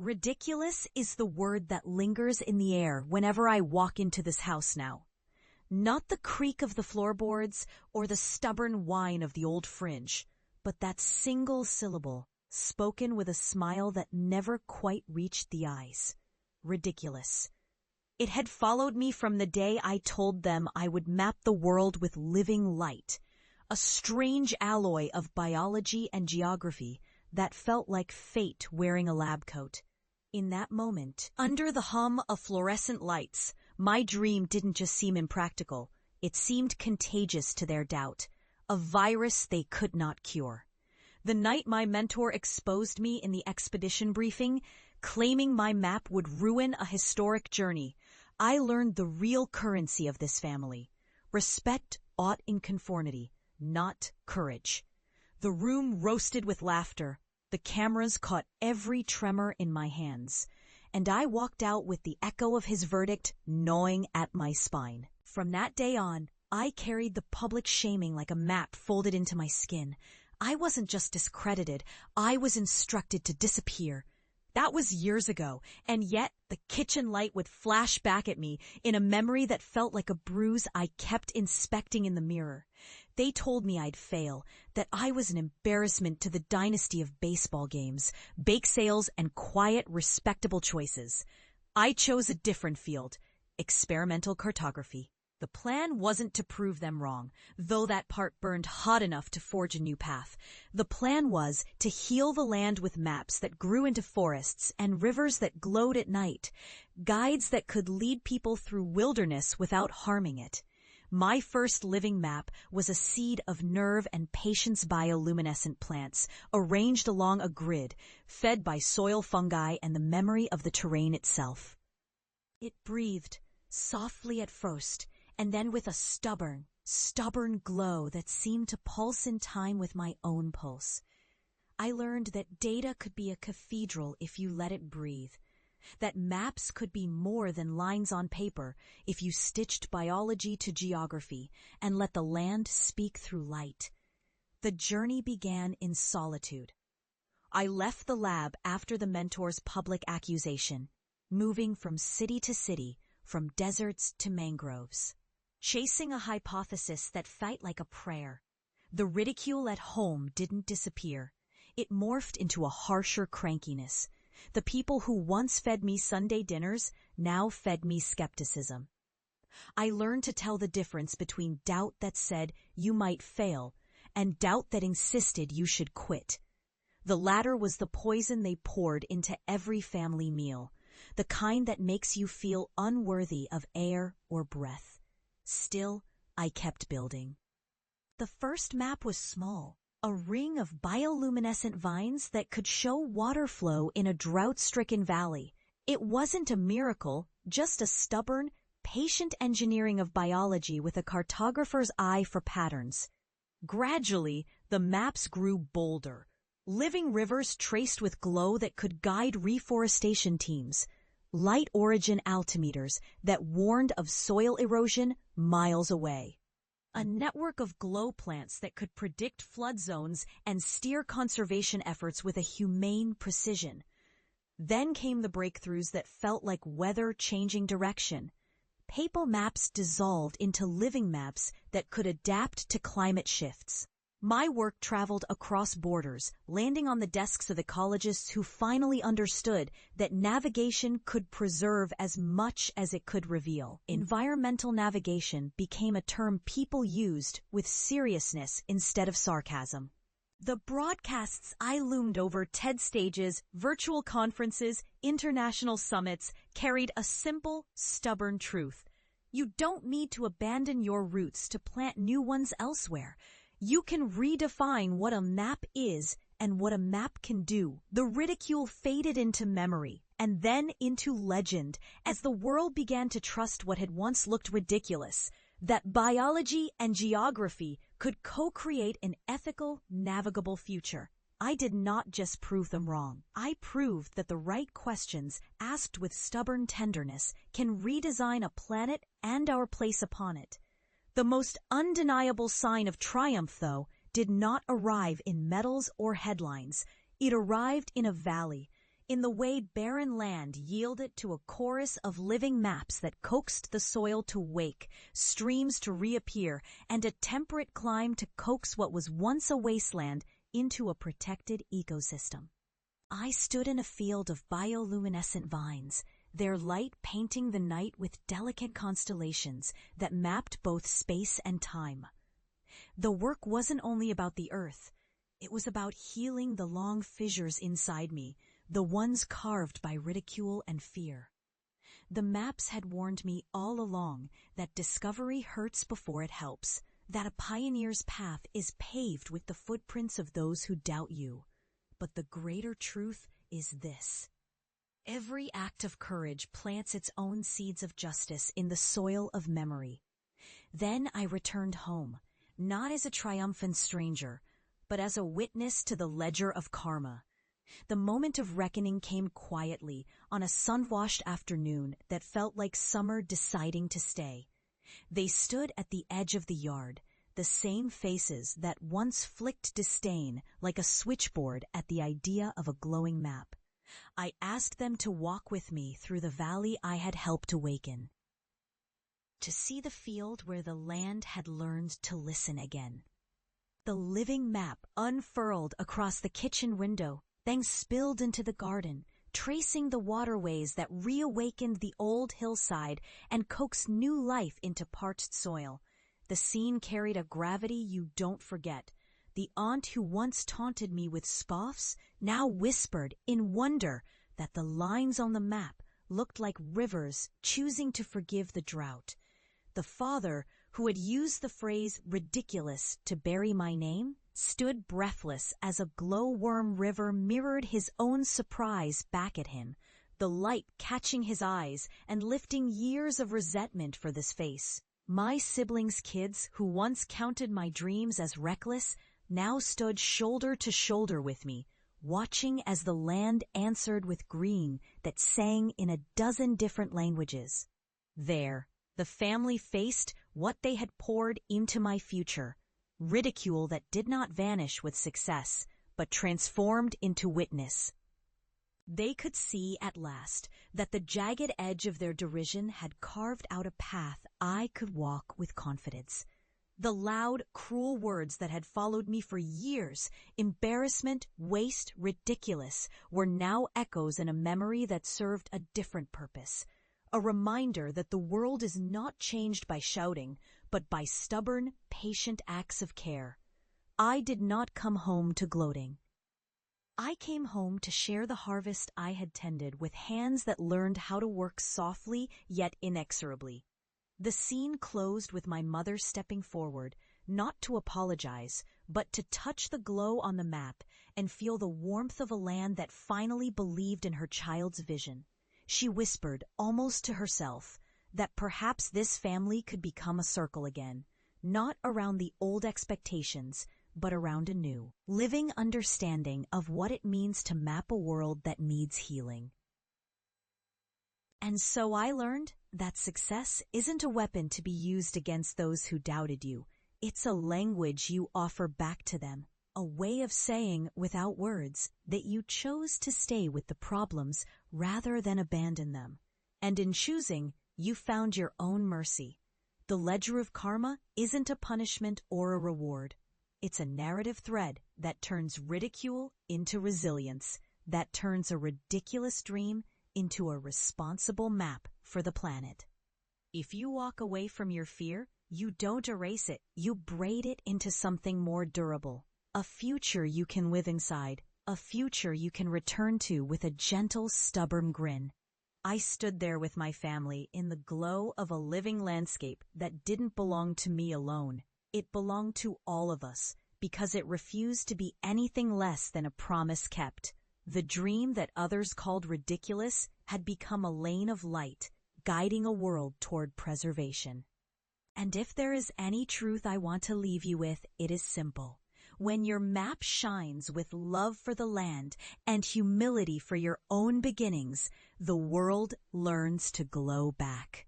Ridiculous is the word that lingers in the air whenever I walk into this house now. Not the creak of the floorboards or the stubborn whine of the old fringe, but that single syllable, spoken with a smile that never quite reached the eyes. Ridiculous. It had followed me from the day I told them I would map the world with living light, a strange alloy of biology and geography that felt like fate wearing a lab coat. In that moment, under the hum of fluorescent lights, my dream didn't just seem impractical, it seemed contagious to their doubt, a virus they could not cure. The night my mentor exposed me in the expedition briefing, claiming my map would ruin a historic journey, I learned the real currency of this family. Respect ought in conformity, not courage. The room roasted with laughter. The cameras caught every tremor in my hands, and I walked out with the echo of his verdict gnawing at my spine. From that day on, I carried the public shaming like a map folded into my skin. I wasn't just discredited, I was instructed to disappear. That was years ago, and yet the kitchen light would flash back at me in a memory that felt like a bruise I kept inspecting in the mirror. They told me I'd fail, that I was an embarrassment to the dynasty of baseball games, bake sales, and quiet, respectable choices. I chose a different field, experimental cartography. The plan wasn't to prove them wrong, though that part burned hot enough to forge a new path. The plan was to heal the land with maps that grew into forests and rivers that glowed at night, guides that could lead people through wilderness without harming it. My first living map was a seed of nerve and patience bioluminescent plants, arranged along a grid, fed by soil fungi and the memory of the terrain itself. It breathed, softly at first, and then with a stubborn glow that seemed to pulse in time with my own pulse. I learned that data could be a cathedral if you let it breathe, that maps could be more than lines on paper if you stitched biology to geography and let the land speak through light. The journey began in solitude. I left the lab after the mentor's public accusation, moving from city to city, from deserts to mangroves, chasing a hypothesis that felt like a prayer. The ridicule at home didn't disappear. It morphed into a harsher crankiness. The people who once fed me Sunday dinners now fed me skepticism. I learned to tell the difference between doubt that said you might fail and doubt that insisted you should quit. The latter was the poison they poured into every family meal, the kind that makes you feel unworthy of air or breath. Still, I kept building. The first map was small, a ring of bioluminescent vines that could show water flow in a drought-stricken valley. It wasn't a miracle, just a stubborn, patient engineering of biology with a cartographer's eye for patterns. Gradually, the maps grew bolder, living rivers traced with glow that could guide reforestation teams, light origin altimeters that warned of soil erosion miles away, a network of glow plants that could predict flood zones and steer conservation efforts with a humane precision. Then came the breakthroughs that felt like weather changing direction. Paper maps dissolved into living maps that could adapt to climate shifts. My work traveled across borders, landing on the desks of ecologists who finally understood that navigation could preserve as much as it could reveal. Environmental navigation became a term people used with seriousness instead of sarcasm. The broadcasts I loomed over TED stages, virtual conferences, international summits carried a simple, stubborn truth. You don't need to abandon your roots to plant new ones elsewhere. You can redefine what a map is and what a map can do. The ridicule faded into memory and then into legend as the world began to trust what had once looked ridiculous, that biology and geography could co-create an ethical, navigable future. I did not just prove them wrong. I proved that the right questions, asked with stubborn tenderness, can redesign a planet and our place upon it. The most undeniable sign of triumph, though, did not arrive in medals or headlines. It arrived in a valley, in the way barren land yielded to a chorus of living maps that coaxed the soil to wake, streams to reappear, and a temperate climb to coax what was once a wasteland into a protected ecosystem. I stood in a field of bioluminescent vines, their light painting the night with delicate constellations that mapped both space and time. The work wasn't only about the earth. It was about healing the long fissures inside me, the ones carved by ridicule and fear. The maps had warned me all along that discovery hurts before it helps, that a pioneer's path is paved with the footprints of those who doubt you. But the greater truth is this. Every act of courage plants its own seeds of justice in the soil of memory. Then I returned home, not as a triumphant stranger, but as a witness to the ledger of karma. The moment of reckoning came quietly on a sun-washed afternoon that felt like summer deciding to stay. They stood at the edge of the yard, the same faces that once flicked disdain like a switchboard at the idea of a glowing map. I asked them to walk with me through the valley I had helped awaken, to see the field where the land had learned to listen again. The living map unfurled across the kitchen window, then spilled into the garden, tracing the waterways that reawakened the old hillside and coaxed new life into parched soil. The scene carried a gravity you don't forget. The aunt who once taunted me with scoffs now whispered in wonder that the lines on the map looked like rivers choosing to forgive the drought. The father, who had used the phrase ridiculous to bury my name, stood breathless as a glowworm river mirrored his own surprise back at him, the light catching his eyes and lifting years of resentment for this face. My siblings' kids, who once counted my dreams as reckless, now stood shoulder to shoulder with me, watching as the land answered with green that sang in a dozen different languages. There, the family faced what they had poured into my future, ridicule that did not vanish with success, but transformed into witness. They could see at last that the jagged edge of their derision had carved out a path I could walk with confidence. The loud, cruel words that had followed me for years, embarrassment, waste, ridiculous, were now echoes in a memory that served a different purpose. A reminder that the world is not changed by shouting, but by stubborn, patient acts of care. I did not come home to gloating. I came home to share the harvest I had tended with hands that learned how to work softly yet inexorably. The scene closed with my mother stepping forward, not to apologize, but to touch the glow on the map and feel the warmth of a land that finally believed in her child's vision. She whispered, almost to herself, that perhaps this family could become a circle again, not around the old expectations, but around a new, living understanding of what it means to map a world that needs healing. And so I learned that success isn't a weapon to be used against those who doubted you. It's a language you offer back to them, a way of saying without words that you chose to stay with the problems rather than abandon them. And in choosing, you found your own mercy. The ledger of karma isn't a punishment or a reward. It's a narrative thread that turns ridicule into resilience, that turns a ridiculous dream into a responsible map for the planet. If you walk away from your fear, you don't erase it, you braid it into something more durable. A future you can live inside, a future you can return to with a gentle, stubborn grin. I stood there with my family in the glow of a living landscape that didn't belong to me alone. It belonged to all of us, because it refused to be anything less than a promise kept. The dream that others called ridiculous had become a lane of light, guiding a world toward preservation. And if there is any truth I want to leave you with, it is simple. When your map shines with love for the land and humility for your own beginnings, the world learns to glow back.